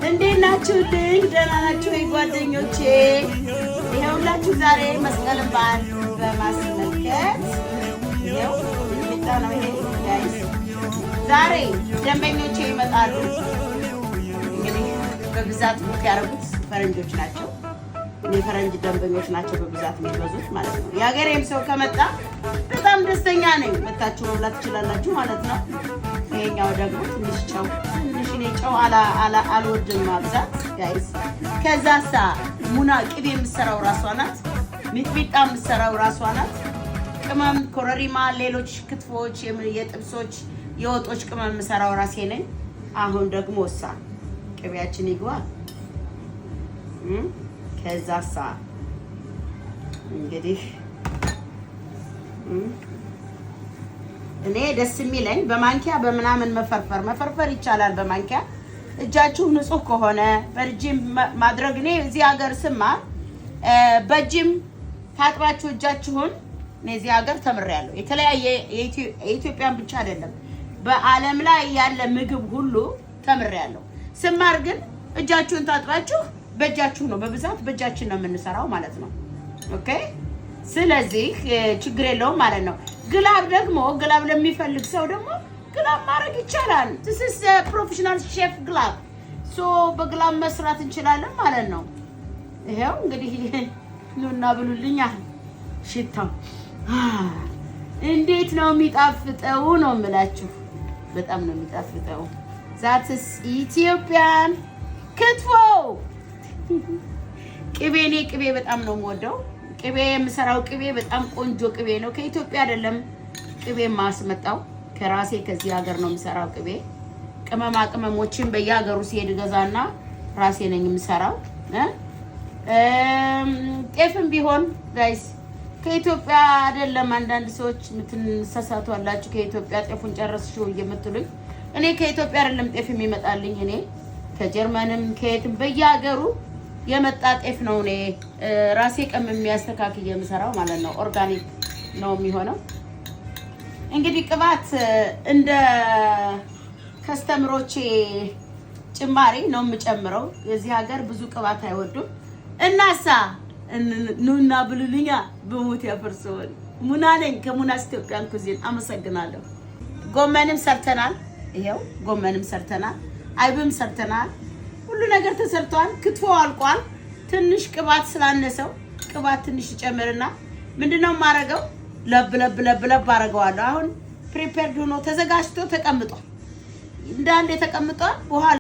እንዴት ናችሁ? ደህና ናችሁ ወይ ጓደኞቼ? ይኸውላችሁ ዛሬ መስቀል በዓል በማስመልከት ይኸው ሚጣ ነው ይሄ ጋይስ። ዛሬ ደንበኞቼ ይመጣሉ። እንግዲህ በብዛት ያደረጉት ፈረንጆች ናቸው። የፈረንጅ ደንበኞች ናቸው በብዛት የሚበዙት ማለት ነው። የሀገሬም ሰው ከመጣ በጣም ደስተኛ ነኝ። መታችሁ መብላት ትችላላችሁ ማለት ነው። ይሄኛው ደግሞ ትንሽ ጨው እኔ ጨው አልወድም ማብዛት ጋይስ። ከዛሳ ሙና ቅቤ የምትሰራው ራሷ ናት። ሚጥሚጣ የምትሰራው ራሷ ናት። ቅመም፣ ኮረሪማ፣ ሌሎች ክትፎች፣ የጥብሶች፣ የወጦች ቅመም የምሰራው ራሴ ነኝ። አሁን ደግሞ እሳ ቅቤያችን ይግባ። ከዛሳ እንግዲህ እኔ ደስ የሚለኝ በማንኪያ በምናምን መፈርፈር ይቻላል። በማንኪያ እጃችሁ ንጹህ ከሆነ በእጅም ማድረግ። እኔ እዚህ ሀገር ስማር በእጅም ታጥባችሁ እጃችሁን እኔ እዚህ ሀገር ተምሬያለሁ። የተለያየ የኢትዮጵያን ብቻ አይደለም በዓለም ላይ ያለ ምግብ ሁሉ ተምሬያለሁ። ስማር ግን እጃችሁን ታጥባችሁ በእጃችሁ ነው፣ በብዛት በእጃችን ነው የምንሰራው ማለት ነው። ኦኬ፣ ስለዚህ ችግር የለውም ማለት ነው። ግላብ ደግሞ ግላብ ለሚፈልግ ሰው ደግሞ ግላብ ማድረግ ይቻላል። this is a professional chef ግላብ ሶ በግላብ መስራት እንችላለን ማለት ነው። ይሄው እንግዲህ ኑና ብሉልኛ። ሽታው እንዴት ነው የሚጣፍጠው ነው የምላችሁ። በጣም ነው የሚጣፍጠው። that is Ethiopian ክትፎ። ቅቤ በጣም ነው የምወደው። ቅቤ የምሰራው ቅቤ በጣም ቆንጆ ቅቤ ነው። ከኢትዮጵያ አይደለም ቅቤ ማስመጣው ከራሴ ከዚህ ሀገር ነው የምሰራው ቅቤ። ቅመማ ቅመሞችን በየሀገሩ ሲሄድ ገዛና ራሴ ነኝ የምሰራው። ጤፍም ቢሆን ጋይስ ከኢትዮጵያ አይደለም። አንዳንድ ሰዎች ምትንሳሳቱ አላችሁ። ከኢትዮጵያ ጤፉን ጨረስሽው የምትሉኝ፣ እኔ ከኢትዮጵያ አይደለም ጤፍ የሚመጣልኝ። እኔ ከጀርመንም ከየትም በየሀገሩ የመጣ ጤፍ ነው እኔ ራሴ ቀምሜ አስተካክዬ የምሰራው ማለት ነው። ኦርጋኒክ ነው የሚሆነው። እንግዲህ ቅባት እንደ ከስተምሮቼ ጭማሪ ነው የምጨምረው። የዚህ ሀገር ብዙ ቅባት አይወዱም። እናሳ ኑና ብሉልኛ። በሞት ያፈርሰውን ሙና ነኝ ከሙናስ ኢትዮጵያን ኩዚን። አመሰግናለሁ። ጎመንም ሰርተናል። ይሄው ጎመንም ሰርተናል። አይብም ሰርተናል። ሁሉ ነገር ተሰርቷል። ክትፎ አልቋል። ትንሽ ቅባት ስላነሰው ቅባት ትንሽ ጨምርና ምንድነው ማረገው? ለብ አረጋዋለሁ። አሁን ፕሪፔርድ ሆኖ ተዘጋጅቶ ተቀምጧል። እንዳንዴ ተቀምጧል። በኋላ